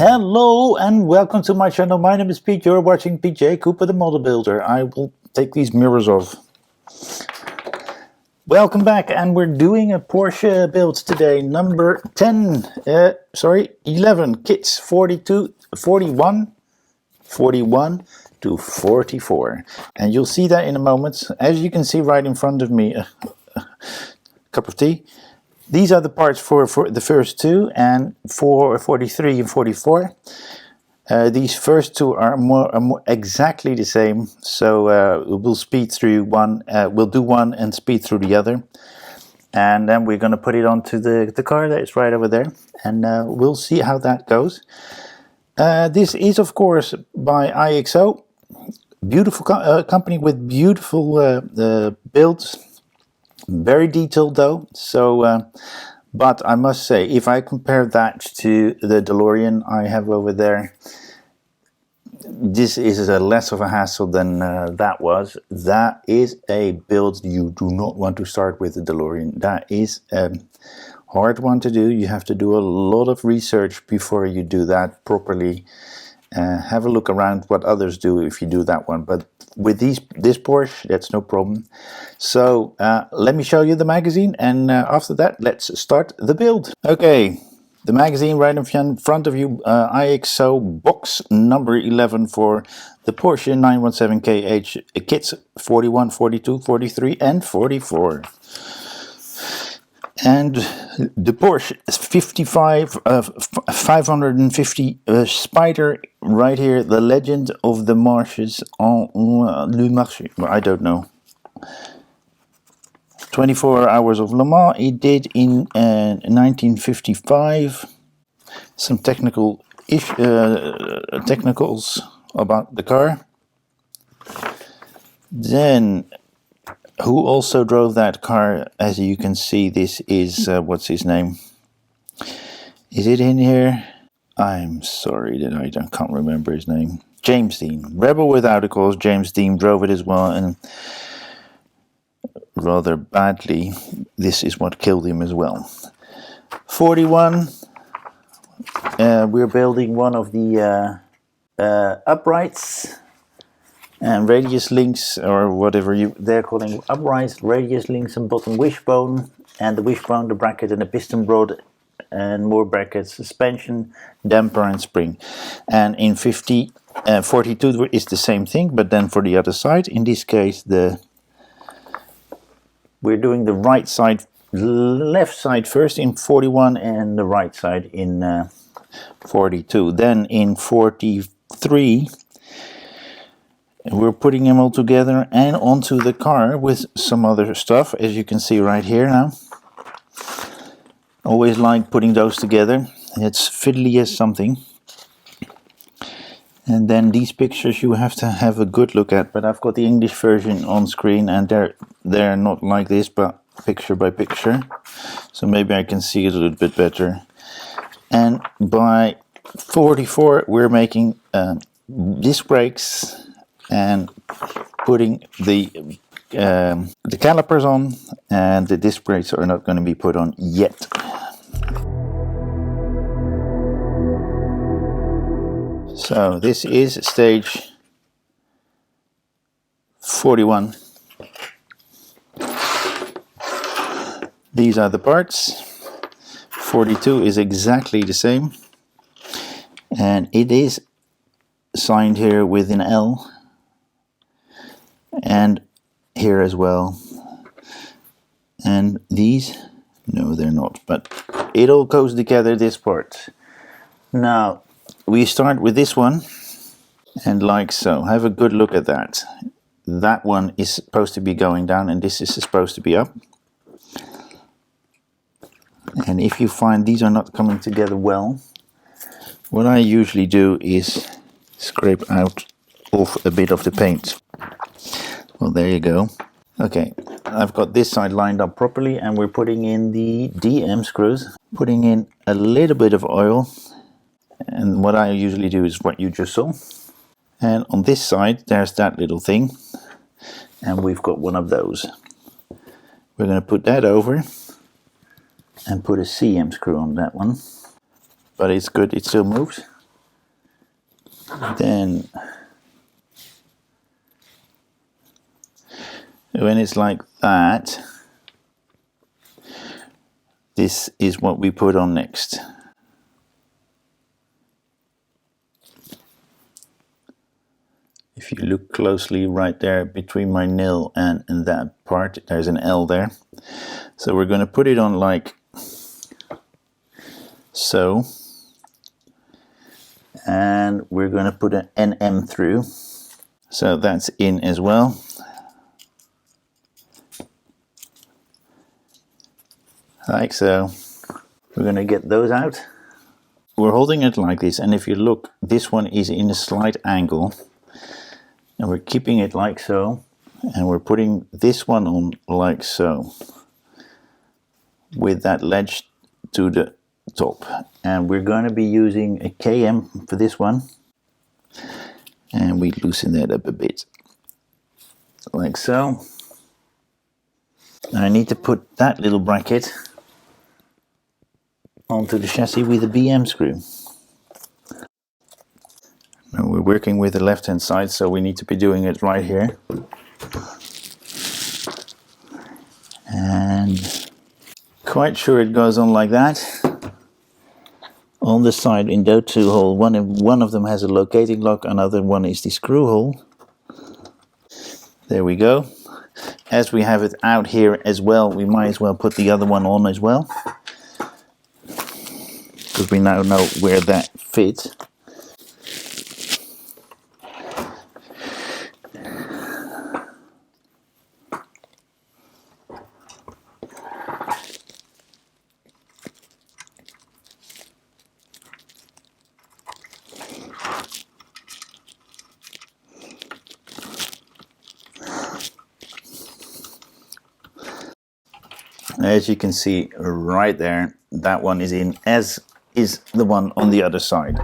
Hello and welcome to my channel. My name is Pete. You're watching PJ Cooper the Model Builder. I will take these mirrors off. Welcome back, and we're doing a Porsche build today, number 11 kits, 41 to 44. And you'll see that in a moment. As you can see right in front of me, a cup of tea. These are the parts for the first two, and for 43 and 44. These first two are more exactly the same, so we'll speed through one, we'll do one and speed through the other. And then we're going to put it onto the car that is right over there, and we'll see how that goes. This is, of course, by IXO. Beautiful company with beautiful builds. Very detailed though, so but I must say, if I compare that to the DeLorean I have over there, this is less of a hassle than that was. That is a build you do not want to start with the DeLorean. That is a hard one to do. You have to do a lot of research before you do that properly. Have a look around what others do if you do that one, but with this Porsche, that's no problem. So let me show you the magazine, and after that, let's start the build. Okay, the magazine right in front of you, IXO box number 11 for the Porsche 917 KH kits 41, 42, 43, and 44. And the Porsche 550 Spider right here, the Legend of the Marshes en Le Marche. I don't know. 24 hours of Le Mans. It did in 1955. Some technicals about the car. Then, who also drove that car? As you can see, this is, what's his name? Is it in here? I'm sorry that I can't remember his name. James Dean. Rebel Without a Cause. James Dean drove it as well, and rather badly. This is what killed him as well. 41. We're building one of the uprights. And radius links, or whatever they're calling uprights, radius links and bottom wishbone, and the wishbone, the bracket, and the piston rod, and more brackets, suspension, damper, and spring. And in 42 is the same thing, but then for the other side, in this case, we're doing the right side, left side first in 41, and the right side in 42. Then in 43. We're putting them all together and onto the car with some other stuff, as you can see right here now. Always like putting those together. It's fiddly as something. And then these pictures you have to have a good look at, but I've got the English version on screen, and they're not like this, but picture by picture. So maybe I can see it a little bit better. And by 44 we're making disc brakes and putting the calipers on, and the disc brakes are not going to be put on yet. So this is stage 41. These are the parts. 42 is exactly the same, and it is signed here with an L. And here as well. And these, no, they're not, but it all goes together, this part. Now we start with this one, and like so. Have a good look at that. That one is supposed to be going down, and this is supposed to be up. And if you find these are not coming together well, what I usually do is scrape out off a bit of the paint. Well, there you go. Okay, I've got this side lined up properly, and we're putting in the DM screws. Putting in a little bit of oil, and what I usually do is what you just saw. And on this side, there's that little thing, and we've got one of those. We're going to put that over and put a CM screw on that one. But it's good, it still moves. Then when it's like that, this is what we put on next. If you look closely right there between my nail and that part, there's an L there. So we're going to put it on like so. And we're going to put an NM through. So that's in as well. Like so. We're going to get those out. We're holding it like this, and if you look, this one is in a slight angle. And we're keeping it like so. And we're putting this one on like so. With that ledge to the top. And we're going to be using a KM for this one. And we loosen that up a bit. Like so. I need to put that little bracket onto the chassis with a BM screw. Now we're working with the left hand side, so we need to be doing it right here. And quite sure it goes on like that. On the side in those two holes, one of them has a locating lock, another one is the screw hole. There we go. As we have it out here as well, we might as well put the other one on as well. Because we now know where that fits. As you can see right there, that one is in, as is the one on the other side.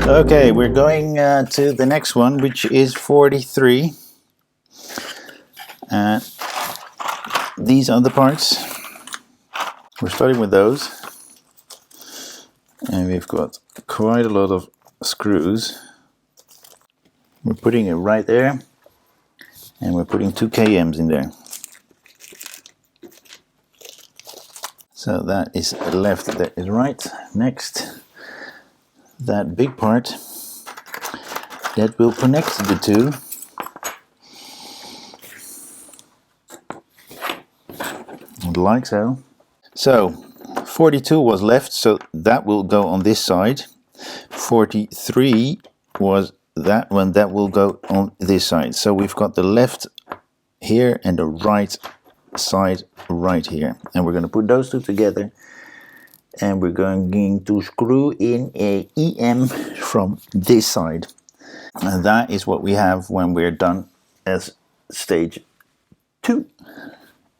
Okay, we're going to the next one, which is 43. These are the parts. We're starting with those. And we've got quite a lot of screws. We're putting it right there. And we're putting 2 KMs in there. So that is left, that is right. Next, that big part that will connect the two. Like so. So 42 was left, so that will go on this side. 43 was that one, that will go on this side. So we've got the left here and the right side right here. And we're going to put those two together. And we're going to screw in a EM from this side. And that is what we have when we're done as stage 2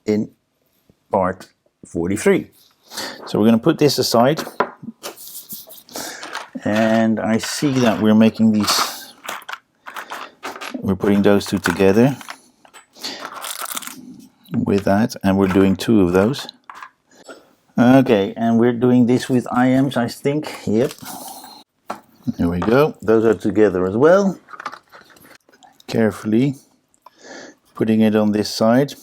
in part 43. So we're going to put this aside. And I see that we're making these, we're putting those two together with that, and we're doing 2 of those. Okay, and we're doing this with IMs, I think. Yep. There we go. Those are together as well. Carefully putting it on this side.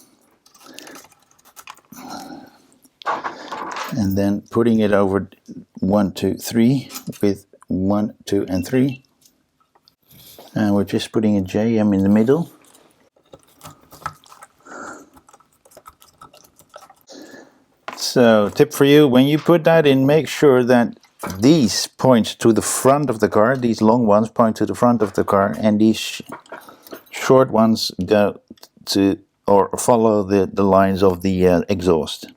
And then putting it over 1, 2, 3 with 1, 2, and 3. And we're just putting a JM in the middle. So, tip for you, when you put that in, make sure that these point to the front of the car, these long ones point to the front of the car, and these short ones go to, or follow the lines of the exhaust.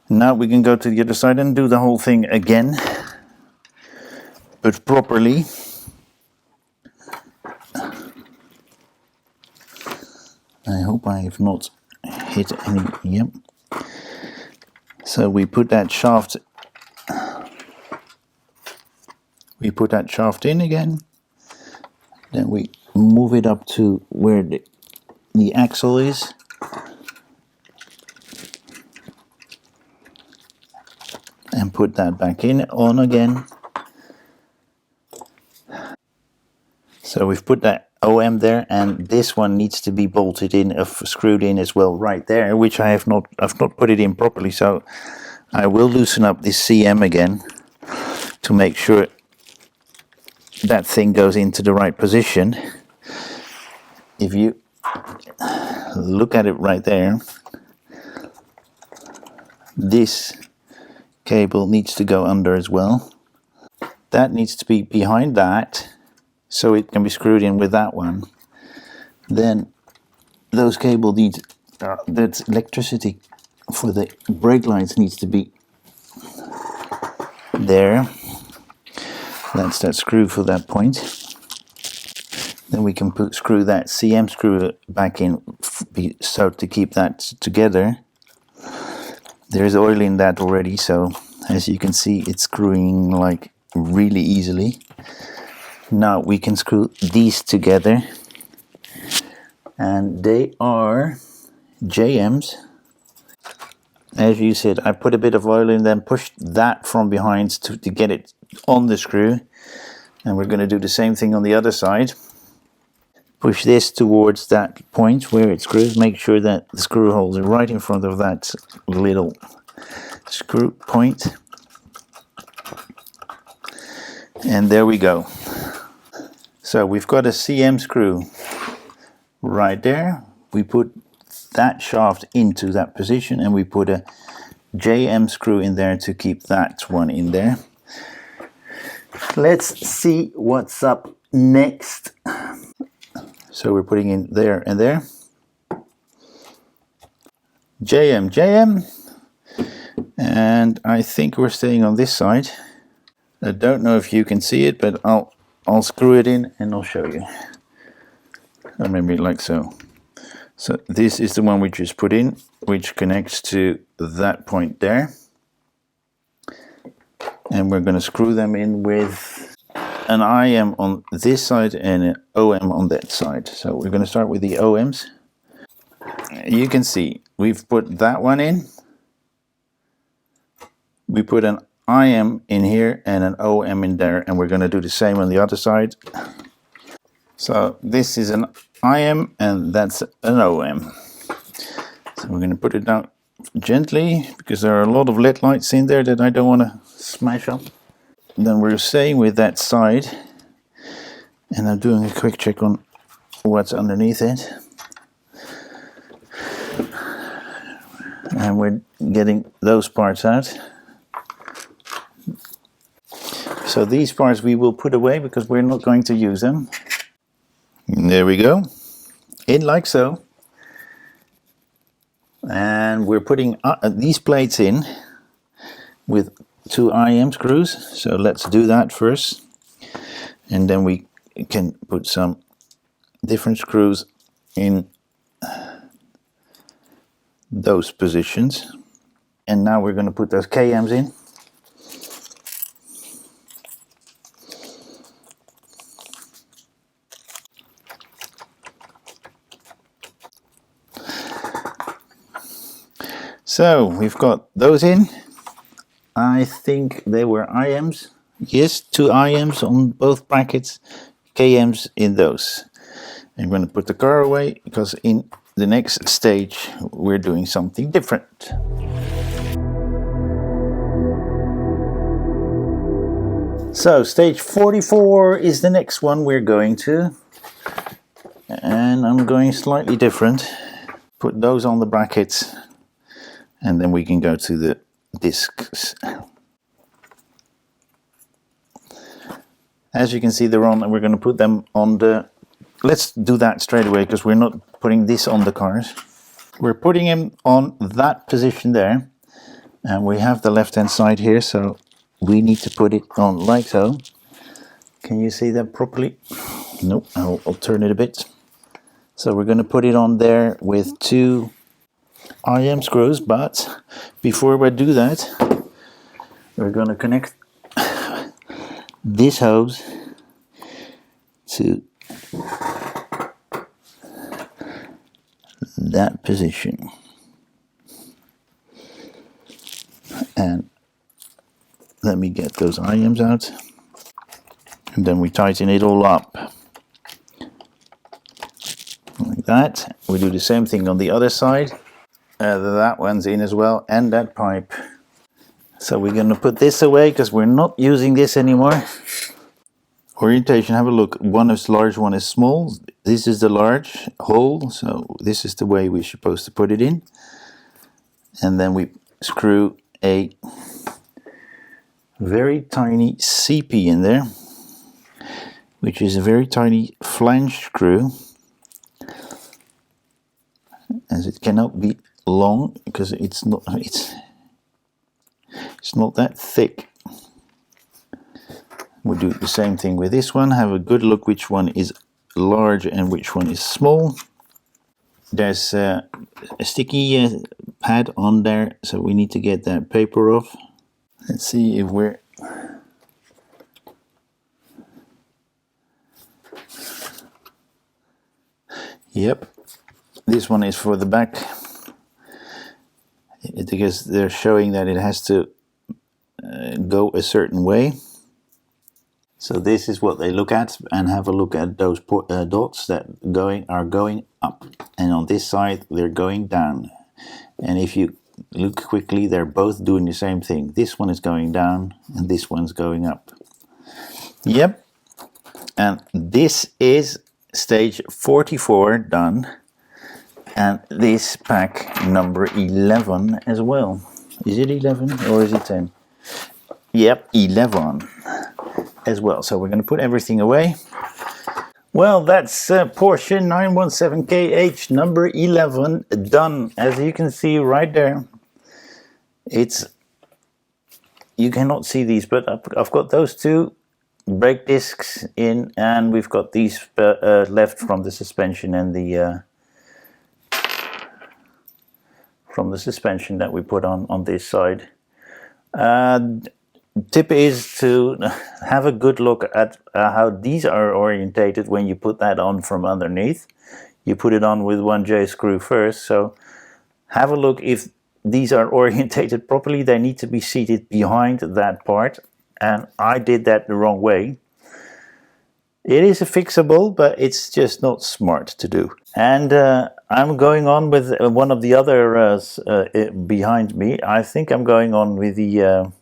Now we can go to the other side and do the whole thing again, but properly. I hope I have not hit any. Yep. So we put that shaft. We put that shaft in again. Then we move it up to where the axle is. And put that back in on again. So we've put that OM there, and this one needs to be bolted in, screwed in as well, right there, which I've not put it in properly. So I will loosen up this CM again to make sure that thing goes into the right position. If you look at it right there, this cable needs to go under as well. That needs to be behind that, so it can be screwed in with that one. Then those cable needs, that's electricity for the brake lights needs to be there. That's that screw for that point. Then we can screw that CM screw back in, so to keep that together. There's oil in that already, so as you can see, it's screwing like really easily. Now we can screw these together, and they are JMs. As you said, I put a bit of oil in them, pushed that from behind to get it on the screw, and we're going to do the same thing on the other side. Push this towards that point where it screws. Make sure that the screw holes are right in front of that little screw point. And there we go. So we've got a CM screw right there. We put that shaft into that position, and we put a JM screw in there to keep that one in there. Let's see what's up next. So we're putting in there and there. JM, JM. And I think we're staying on this side. I don't know if you can see it, but I'll screw it in and I'll show you. Or maybe like so. So this is the one we just put in, which connects to that point there. And we're going to screw them in with an IM on this side and an OM on that side. So we're going to start with the OMs. You can see we've put that one in. We put an IM in here and an OM in there, and we're going to do the same on the other side. So this is an IM and that's an OM. So we're going to put it down gently because there are a lot of LED lights in there that I don't want to smash up. And then we're staying with that side, and I'm doing a quick check on what's underneath it. And we're getting those parts out. So these parts we will put away because we're not going to use them. And there we go. In like so. And we're putting these plates in with 2 IM screws. So let's do that first. And then we can put some different screws in those positions. And now we're going to put those KMs in. So we've got those in. I think they were IMs. Yes, 2 IMs on both brackets, KMs in those. I'm going to put the car away because in the next stage we're doing something different. So stage 44 is the next one we're going to. And I'm going slightly different. Put those on the brackets. And then we can go to the discs. As you can see, they're on, and we're going to put them on the... Let's do that straight away because we're not putting this on the cars. We're putting them on that position there. And we have the left-hand side here, so we need to put it on like so. Can you see that properly? Nope, I'll turn it a bit. So we're going to put it on there with 2 IM screws, but before we do that, we're going to connect this hose to that position. And let me get those IMs out. And then we tighten it all up. Like that. We do the same thing on the other side. That one's in as well, and that pipe. So we're going to put this away because we're not using this anymore. Orientation, have a look. One is large, one is small. This is the large hole, so this is the way we're supposed to put it in. And then we screw a very tiny CP in there, which is a very tiny flange screw, as it cannot be long because it's not that thick. We'll do the same thing with this one. Have a good look which one is large and which one is small. There's a sticky pad on there, so we need to get that paper off. Let's see if we're... Yep, this one is for the back, because they're showing that it has to go a certain way. So this is what they look at, and have a look at those dots that are going up, and on this side they're going down. And if you look quickly, they're both doing the same thing. This one is going down and this one's going up. Yep, and this is stage 44 done, and this pack number 11 as well. Is it 11 or is it 10? Yep, 11 as well. So we're going to put everything away. Well, that's Porsche 917KH number 11 done. As you can see right there, you cannot see these, but I've got those 2 brake discs in, and we've got these left from the suspension and the from the suspension that we put on this side. Tip is to have a good look at how these are orientated when you put that on from underneath. You put it on with 1 J screw first, so have a look if these are orientated properly. They need to be seated behind that part, and I did that the wrong way. It is fixable, but it's just not smart to do. And I'm going on with one of the other behind me. I think I'm going on with the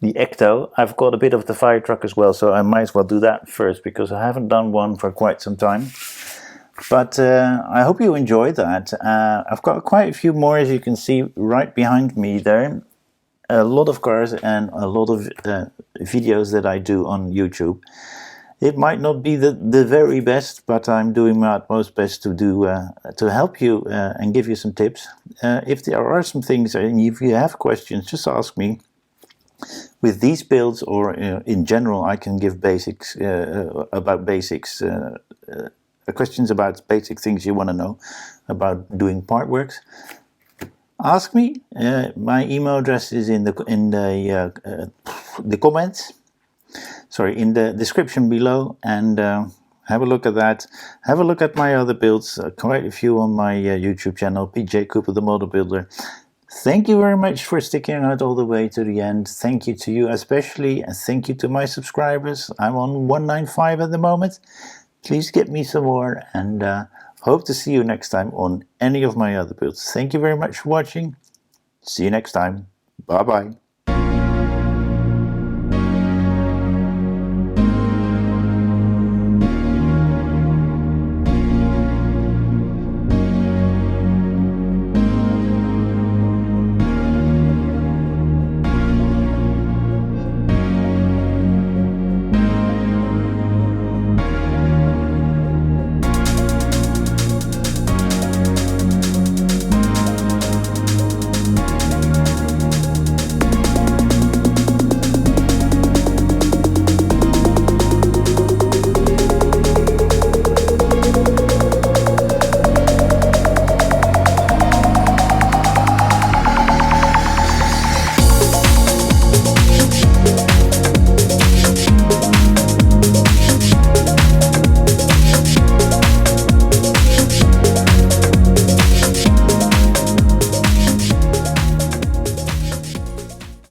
Ecto. I've got a bit of the fire truck as well, so I might as well do that first because I haven't done one for quite some time. But I hope you enjoyed that. I've got quite a few more, as you can see right behind me there. A lot of cars and a lot of videos that I do on YouTube. It might not be the very best, but I'm doing my utmost best to do to help you and give you some tips. If there are some things and if you have questions, just ask me. With these builds or in general, I can give basics about basics, questions about basic things you want to know about doing part works. Ask me. My email address is in the comments. Sorry, in the description below, and have a look at that. Have a look at my other builds, quite a few on my YouTube channel, PJ Cooper the Model Builder. Thank you very much for sticking out all the way to the end. Thank you to you especially, and thank you to my subscribers. I'm on 195 at the moment. Please get me some more, and hope to see you next time on any of my other builds. Thank you very much for watching. See you next time. Bye bye.